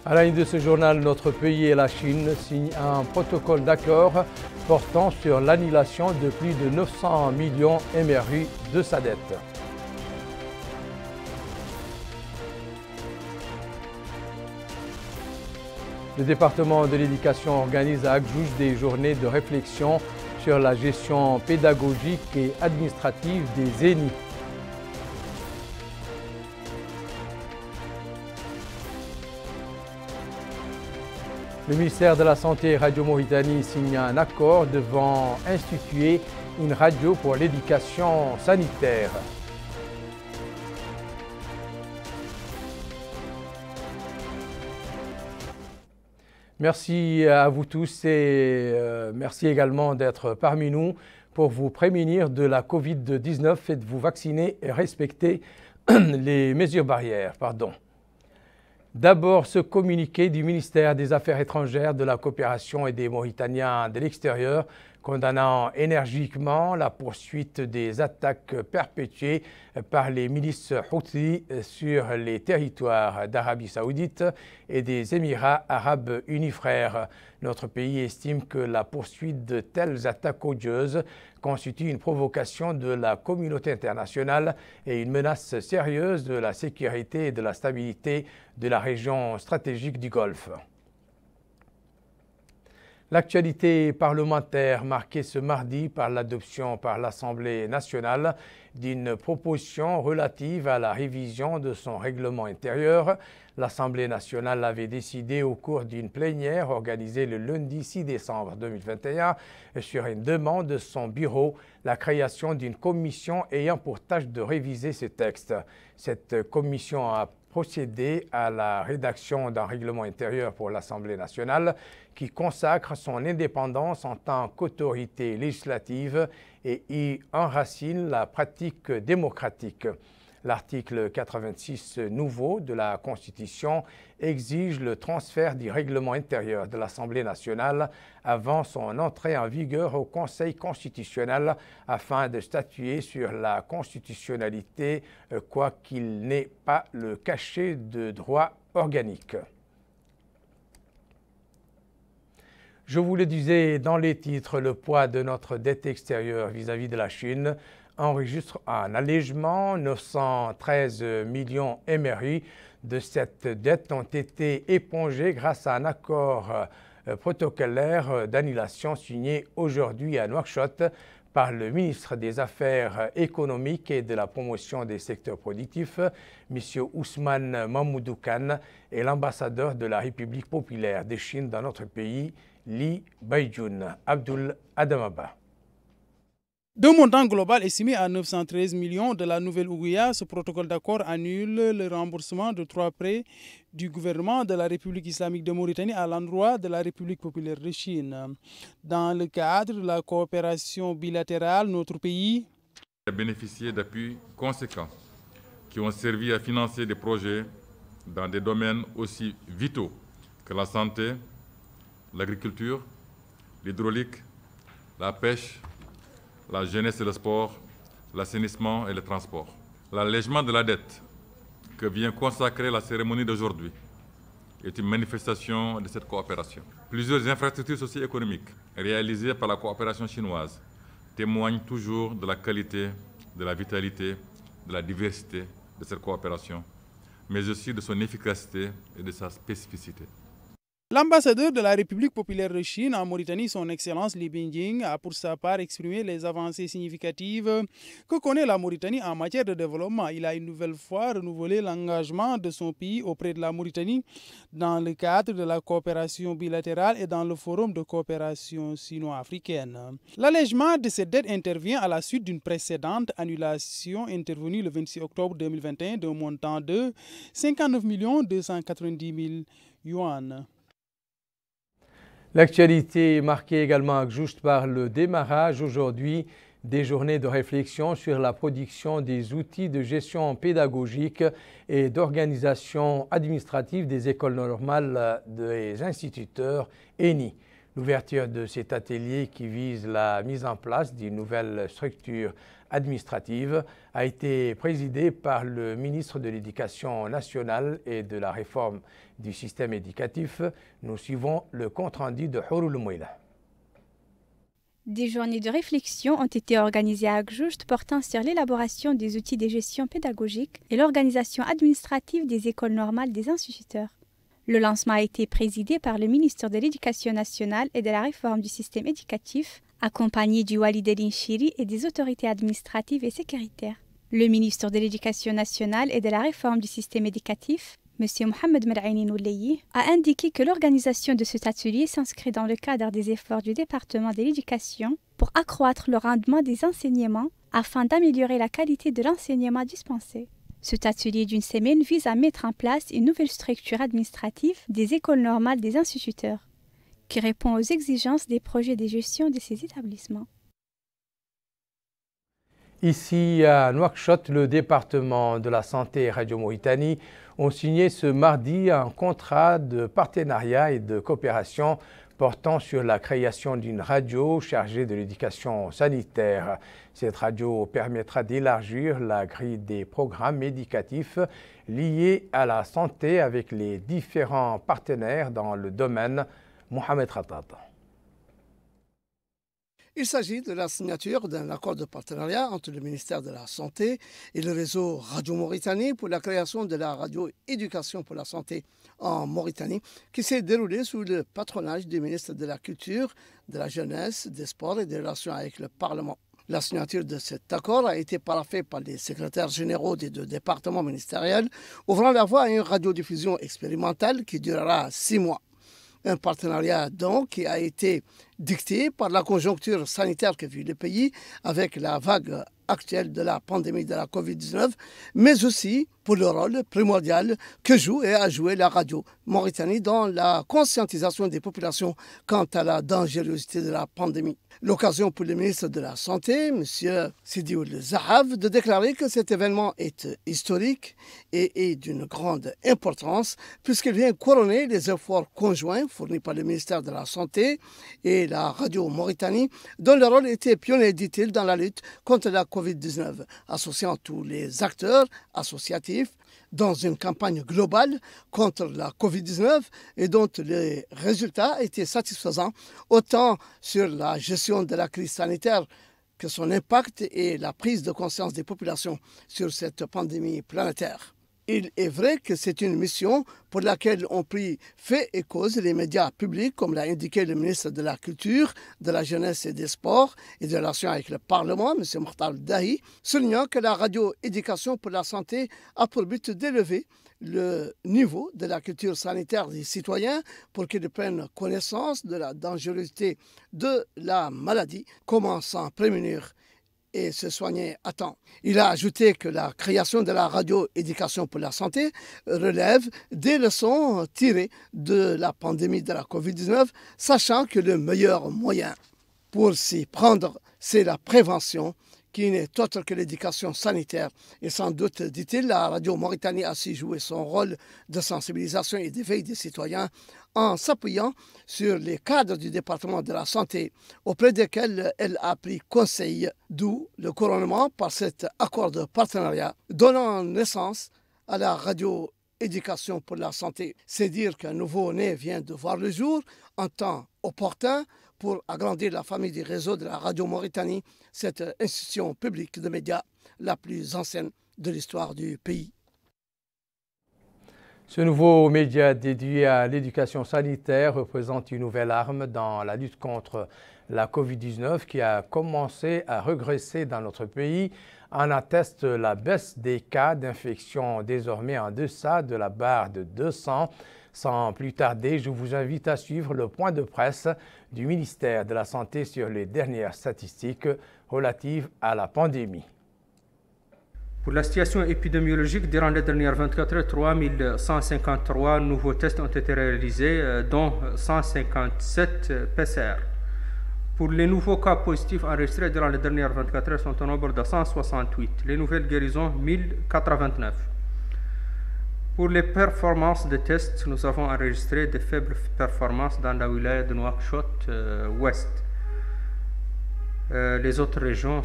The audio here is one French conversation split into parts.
À la une de ce journal, notre pays et la Chine signent un protocole d'accord portant sur l'annulation de plus de 900 millions MRU de sa dette. Le département de l'éducation organise à Agjuj des journées de réflexion sur la gestion pédagogique et administrative des ENI. Le ministère de la Santé et Radio Mauritanie signe un accord devant instituer une radio pour l'éducation sanitaire. Merci à vous tous et merci également d'être parmi nous pour vous prémunir de la Covid-19 et de vous vacciner et respecter les mesures barrières. D'abord, ce communiqué du ministère des Affaires étrangères, de la coopération et des Mauritaniens de l'extérieur condamnant énergiquement la poursuite des attaques perpétuées par les milices Houthis sur les territoires d'Arabie Saoudite et des Émirats Arabes Unis Frères. Notre pays estime que la poursuite de telles attaques odieuses constitue une provocation de la communauté internationale et une menace sérieuse de la sécurité et de la stabilité de la région stratégique du Golfe. L'actualité parlementaire marquée ce mardi par l'adoption par l'Assemblée nationale d'une proposition relative à la révision de son règlement intérieur. L'Assemblée nationale avait décidé au cours d'une plénière organisée le lundi 6 décembre 2021 sur une demande de son bureau la création d'une commission ayant pour tâche de réviser ce texte. Cette commission a procédé à la rédaction d'un règlement intérieur pour l'Assemblée nationale qui consacre son indépendance en tant qu'autorité législative et y enracine la pratique démocratique. L'article 86 nouveau de la Constitution exige le transfert du règlement intérieur de l'Assemblée nationale avant son entrée en vigueur au Conseil constitutionnel afin de statuer sur la constitutionnalité, quoiqu'il n'ait pas le cachet de droit organique. Je vous le disais dans les titres, le poids de notre dette extérieure vis-à-vis de la Chine enregistre un allègement. 913 millions MRI de cette dette ont été épongés grâce à un accord protocolaire d'annulation signé aujourd'hui à Nouakchott par le ministre des Affaires économiques et de la promotion des secteurs productifs, M. Ousmane Mamoudou Khan, et l'ambassadeur de la République populaire de Chine dans notre pays, Li Baijun Abdul Adamaba. D'un montant global estimé à 913 millions de la Nouvelle-Ougouya, ce protocole d'accord annule le remboursement de 3 prêts du gouvernement de la République islamique de Mauritanie à l'endroit de la République populaire de Chine. Dans le cadre de la coopération bilatérale, notre pays a bénéficié d'appuis conséquents qui ont servi à financer des projets dans des domaines aussi vitaux que la santé, l'agriculture, l'hydraulique, la pêche, la jeunesse et le sport, l'assainissement et le transport. L'allègement de la dette que vient consacrer la cérémonie d'aujourd'hui est une manifestation de cette coopération. Plusieurs infrastructures socio-économiques réalisées par la coopération chinoise témoignent toujours de la qualité, de la vitalité, de la diversité de cette coopération, mais aussi de son efficacité et de sa spécificité. L'ambassadeur de la République populaire de Chine en Mauritanie, son Excellence Li Bingjing, a pour sa part exprimé les avancées significatives que connaît la Mauritanie en matière de développement. Il a une nouvelle fois renouvelé l'engagement de son pays auprès de la Mauritanie dans le cadre de la coopération bilatérale et dans le forum de coopération sino-africaine. L'allègement de cette dette intervient à la suite d'une précédente annulation intervenue le 26 octobre 2021 d'un montant de 59 290 000 yuan. L'actualité est marquée également juste par le démarrage aujourd'hui des journées de réflexion sur la production des outils de gestion pédagogique et d'organisation administrative des écoles normales des instituteurs ENI. L'ouverture de cet atelier qui vise la mise en place d'une nouvelle structure administrative a été présidée par le ministre de l'Éducation nationale et de la réforme du système éducatif. Nous suivons le compte-rendu de Houroul Mouila. Des journées de réflexion ont été organisées à Agjoujt portant sur l'élaboration des outils de gestion pédagogique et l'organisation administrative des écoles normales des instituteurs. Le lancement a été présidé par le ministre de l'Éducation nationale et de la réforme du système éducatif, accompagné du Walid El Inchiri et des autorités administratives et sécuritaires. Le ministre de l'Éducation nationale et de la réforme du système éducatif, M. Mohamed Mer'aini Nouleyi, a indiqué que l'organisation de cet atelier s'inscrit dans le cadre des efforts du département de l'éducation pour accroître le rendement des enseignements afin d'améliorer la qualité de l'enseignement dispensé. Cet atelier d'une semaine vise à mettre en place une nouvelle structure administrative des écoles normales des instituteurs, qui répond aux exigences des projets de gestion de ces établissements. Ici à Nouakchott, le département de la santé et Radio Mauritanie ont signé ce mardi un contrat de partenariat et de coopération portant sur la création d'une radio chargée de l'éducation sanitaire. Cette radio permettra d'élargir la grille des programmes éducatifs liés à la santé avec les différents partenaires dans le domaine. Mohamed Khatat. Il s'agit de la signature d'un accord de partenariat entre le ministère de la Santé et le réseau Radio Mauritanie pour la création de la radio éducation pour la santé en Mauritanie qui s'est déroulée sous le patronage du ministre de la Culture, de la Jeunesse, des Sports et des Relations avec le Parlement. La signature de cet accord a été paraphée par les secrétaires généraux des deux départements ministériels, ouvrant la voie à une radiodiffusion expérimentale qui durera 6 mois. Un partenariat donc qui a été dicté par la conjoncture sanitaire que vit le pays avec la vague actuelle de la pandémie de la Covid-19, mais aussi pour le rôle primordial que joue et a joué la radio Mauritanie dans la conscientisation des populations quant à la dangerosité de la pandémie. L'occasion pour le ministre de la Santé, M. Sidi Ould Zahav, de déclarer que cet événement est historique et d'une grande importance puisqu'il vient couronner les efforts conjoints fournis par le ministère de la Santé et la radio Mauritanie, dont le rôle était pionnier, dit-il, dans la lutte contre la Covid-19, associant tous les acteurs associatifs dans une campagne globale contre la Covid-19 et dont les résultats étaient satisfaisants autant sur la gestion de la crise sanitaire que son impact et la prise de conscience des populations sur cette pandémie planétaire. Il est vrai que c'est une mission pour laquelle ont pris fait et cause les médias publics, comme l'a indiqué le ministre de la Culture, de la Jeunesse et des Sports et des Relations avec le Parlement, M. Mokhtar Dahi, soulignant que la radio-éducation pour la santé a pour but d'élever le niveau de la culture sanitaire des citoyens pour qu'ils prennent connaissance de la dangerosité de la maladie, comment s'en prémunir et se soigner à temps. Il a ajouté que la création de la radio-éducation pour la santé relève des leçons tirées de la pandémie de la Covid-19, sachant que le meilleur moyen pour s'y prendre, c'est la prévention, qui n'est autre que l'éducation sanitaire. Et sans doute, dit-il, la radio Mauritanie a su jouer son rôle de sensibilisation et d'éveil des citoyens en s'appuyant sur les cadres du département de la santé auprès desquels elle a pris conseil, d'où le couronnement par cet accord de partenariat donnant naissance à la radio éducation pour la santé. C'est dire qu'un nouveau-né vient de voir le jour en temps opportun pour agrandir la famille du réseau de la radio Mauritanie, cette institution publique de médias la plus ancienne de l'histoire du pays. Ce nouveau média dédié à l'éducation sanitaire représente une nouvelle arme dans la lutte contre la Covid-19 qui a commencé à regresser dans notre pays. En atteste la baisse des cas d'infection désormais en deçà de la barre de 200. Sans plus tarder, je vous invite à suivre le point de presse du ministère de la Santé sur les dernières statistiques relatives à la pandémie. Pour la situation épidémiologique, durant les dernières 24 heures, 3153 nouveaux tests ont été réalisés, dont 157 PCR. Pour les nouveaux cas positifs enregistrés durant les dernières 24 heures sont au nombre de 168. Les nouvelles guérisons, 1089. Pour les performances de tests, nous avons enregistré de faibles performances dans la wilaya de Nouakchott-Ouest. Les autres régions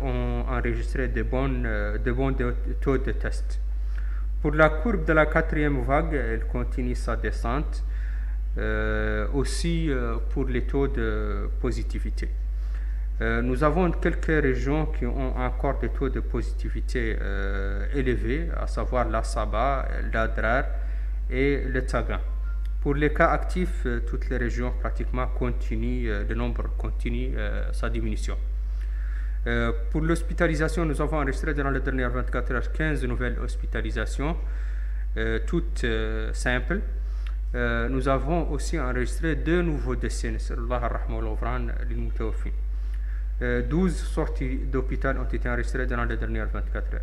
ont enregistré de bons taux de tests. Pour la courbe de la 4e vague, elle continue sa descente, aussi pour les taux de positivité. Nous avons quelques régions qui ont encore des taux de positivité élevés, à savoir la Saba, l'Adrar et le Tsagan. Pour les cas actifs, toutes les régions pratiquement le nombre continue sa diminution. Pour l'hospitalisation, nous avons enregistré durant les dernières 24 heures 15 nouvelles hospitalisations, toutes simples. Nous avons aussi enregistré 2 nouveaux décès, 12 sorties d'hôpital ont été enregistrées durant les dernières 24 heures.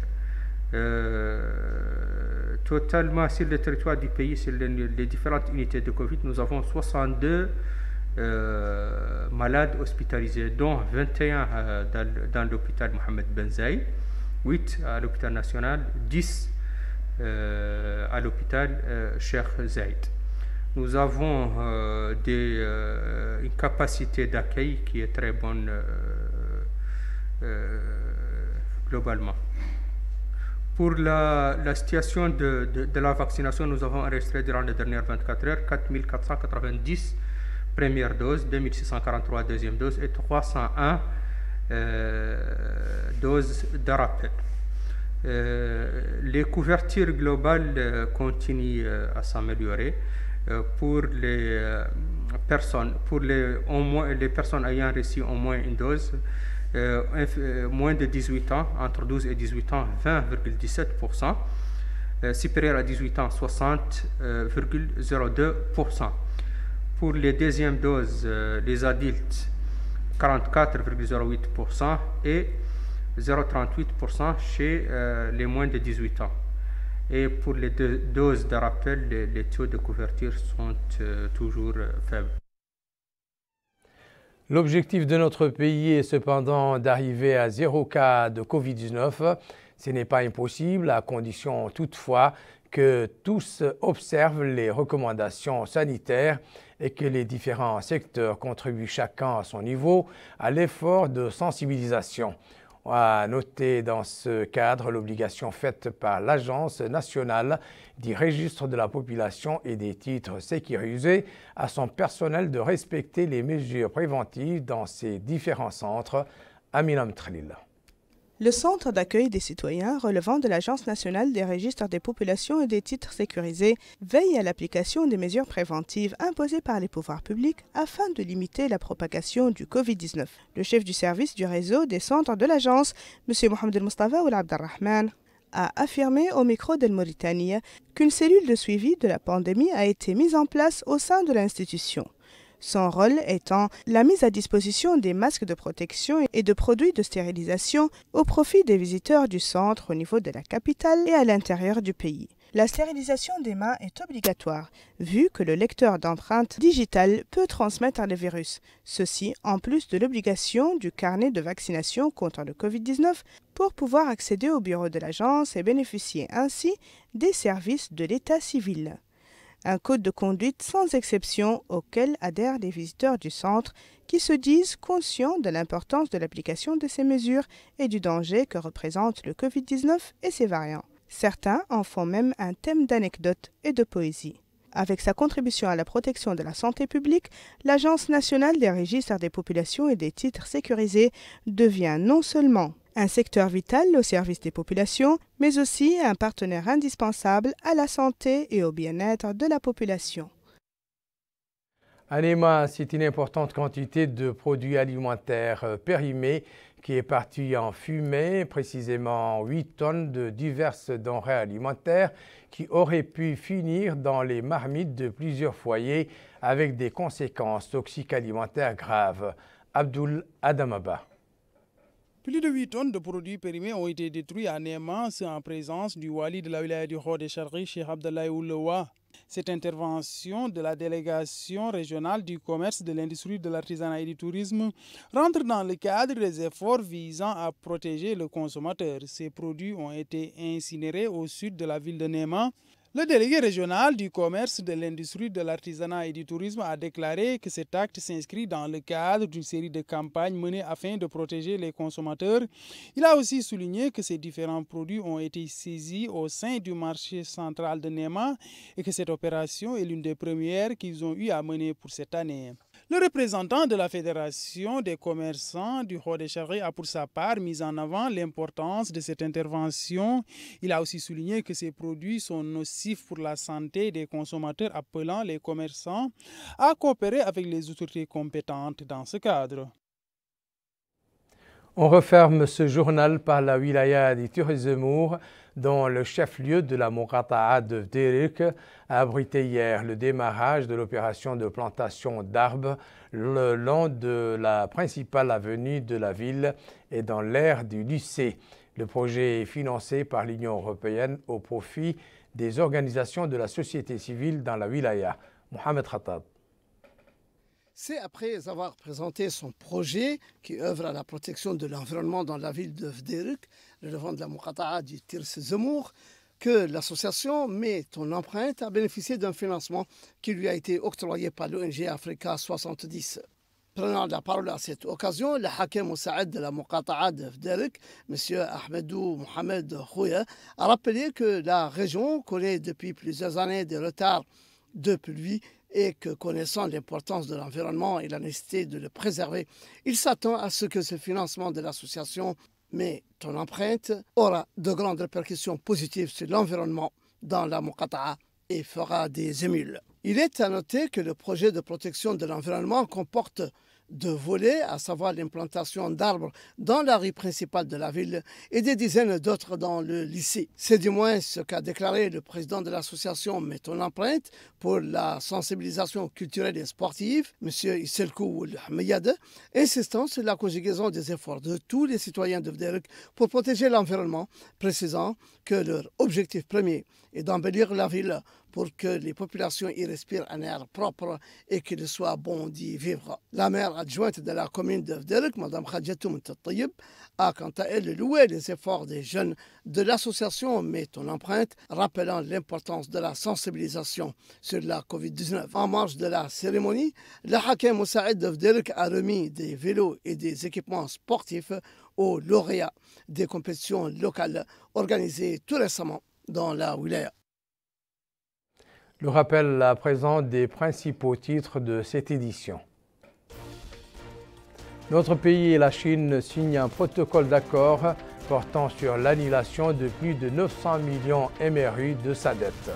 Totalement, sur le territoire du pays, sur les différentes unités de Covid, nous avons 62 malades hospitalisés, dont 21 dans l'hôpital Mohamed Ben Zayed, 8 à l'hôpital national, 10 à l'hôpital Cheikh Zayed. Nous avons une capacité d'accueil qui est très bonne globalement. Pour la situation de la vaccination, nous avons enregistré durant les dernières 24 heures 4490 premières doses, 2643 deuxième dose et 301 doses de rappel. Les couvertures globales continuent à s'améliorer. Pour les personnes ayant reçu au moins une dose, moins de 18 ans, entre 12 et 18 ans, 20,17%, supérieur à 18 ans, 60,02%. Pour les deuxièmes doses, les adultes, 44,08% et 0,38% chez les moins de 18 ans. Et pour les doses de rappel, les taux de couverture sont toujours faibles. L'objectif de notre pays est cependant d'arriver à 0 cas de Covid-19. Ce n'est pas impossible, à condition toutefois que tous observent les recommandations sanitaires et que les différents secteurs contribuent chacun à son niveau à l'effort de sensibilisation. On a noté dans ce cadre l'obligation faite par l'Agence nationale du registre de la population et des titres sécurisés à son personnel de respecter les mesures préventives dans ces différents centres. Aminam Tralil. Le centre d'accueil des citoyens relevant de l'Agence nationale des registres des populations et des titres sécurisés veille à l'application des mesures préventives imposées par les pouvoirs publics afin de limiter la propagation du Covid-19. Le chef du service du réseau des centres de l'agence, M. Mohamed El-Mustafa Ould Abdelrahman, a affirmé au micro d'El Mauritanie qu'une cellule de suivi de la pandémie a été mise en place au sein de l'institution. Son rôle étant la mise à disposition des masques de protection et de produits de stérilisation au profit des visiteurs du centre au niveau de la capitale et à l'intérieur du pays. La stérilisation des mains est obligatoire, vu que le lecteur d'empreintes digitales peut transmettre le virus. Ceci en plus de l'obligation du carnet de vaccination contre le Covid-19 pour pouvoir accéder au bureau de l'agence et bénéficier ainsi des services de l'état civil. Un code de conduite sans exception auquel adhèrent les visiteurs du centre qui se disent conscients de l'importance de l'application de ces mesures et du danger que représente le Covid-19 et ses variants. Certains en font même un thème d'anecdotes et de poésie. Avec sa contribution à la protection de la santé publique, l'Agence nationale des registres des populations et des titres sécurisés devient non seulement un secteur vital au service des populations, mais aussi un partenaire indispensable à la santé et au bien-être de la population. Anima, c'est une importante quantité de produits alimentaires périmés qui est partie en fumée, précisément 8 tonnes de diverses denrées alimentaires qui auraient pu finir dans les marmites de plusieurs foyers avec des conséquences toxiques alimentaires graves. Abdul Adamaba. Plus de 8 tonnes de produits périmés ont été détruits à Néma, en présence du wali de la wilaya du Hod et Charri, Cheikh Abdallah Oulewa. Cette intervention de la délégation régionale du commerce, de l'industrie, de l'artisanat et du tourisme rentre dans le cadre des efforts visant à protéger le consommateur. Ces produits ont été incinérés au sud de la ville de Néma. Le délégué régional du commerce, de l'industrie, de l'artisanat et du tourisme a déclaré que cet acte s'inscrit dans le cadre d'une série de campagnes menées afin de protéger les consommateurs. Il a aussi souligné que ces différents produits ont été saisis au sein du marché central de Néma et que cette opération est l'une des premières qu'ils ont eu à mener pour cette année. Le représentant de la Fédération des commerçants du Haut-des-Charrés a pour sa part mis en avant l'importance de cette intervention. Il a aussi souligné que ces produits sont nocifs pour la santé des consommateurs, appelant les commerçants à coopérer avec les autorités compétentes dans ce cadre. On referme ce journal par la wilaya du Tirzimour, dont le chef-lieu de la Muqata'a de Vderik a abrité hier le démarrage de l'opération de plantation d'arbres le long de la principale avenue de la ville et dans l'aire du lycée. Le projet est financé par l'Union européenne au profit des organisations de la société civile dans la wilaya. Mohamed Khattab. C'est après avoir présenté son projet qui œuvre à la protection de l'environnement dans la ville de Vderik, relevant de la Muqata'a du Tirzimour, que l'association Mets ton empreinte a bénéficié d'un financement qui lui a été octroyé par l'ONG Africa 70. Prenant la parole à cette occasion, le Hakem Moussaïd de la Muqata'a de Vderik, M. Ahmedou Mohamed Khouya, a rappelé que la région connaît depuis plusieurs années des retards de pluie et que, connaissant l'importance de l'environnement et la nécessité de le préserver, il s'attend à ce que ce financement de l'association Mets ton empreinte aura de grandes répercussions positives sur l'environnement dans la Muqata'a et fera des émules. Il est à noter que le projet de protection de l'environnement comporte deux volets, à savoir l'implantation d'arbres dans la rue principale de la ville et des dizaines d'autres dans le lycée. C'est du moins ce qu'a déclaré le président de l'association Mets ton empreinte pour la sensibilisation culturelle et sportive, M. Isselkou Hmeyade, insistant sur la conjugaison des efforts de tous les citoyens de Vderik pour protéger l'environnement, précisant que leur objectif premier est d'embellir la ville pour que les populations y respirent un air propre et qu'il soit bon d'y vivre. La maire adjointe de la commune de Vderik, Mme Khadjatou Mtattayib, a quant à elle loué les efforts des jeunes de l'association Mets ton empreinte, rappelant l'importance de la sensibilisation sur la Covid-19. En marge de la cérémonie, le Hakem Moussaïd de Vderik a remis des vélos et des équipements sportifs aux lauréats des compétitions locales organisées tout récemment dans la wilaya. Le rappel à présent des principaux titres de cette édition. Notre pays et la Chine signent un protocole d'accord portant sur l'annulation de plus de 900 millions MRU de sa dette.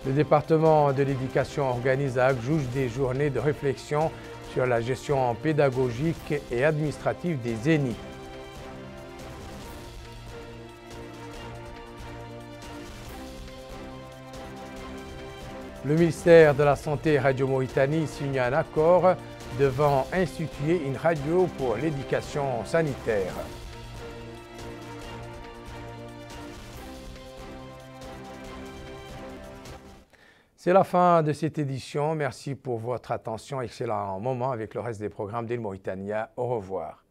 Le département de l'éducation organise à Agjuj des journées de réflexion sur la gestion pédagogique et administrative des ENI. Le ministère de la Santé et Radio Mauritanie signe un accord devant instituer une radio pour l'éducation sanitaire. C'est la fin de cette édition. Merci pour votre attention. Excellent moment avec le reste des programmes d'Île Mauritania. Au revoir.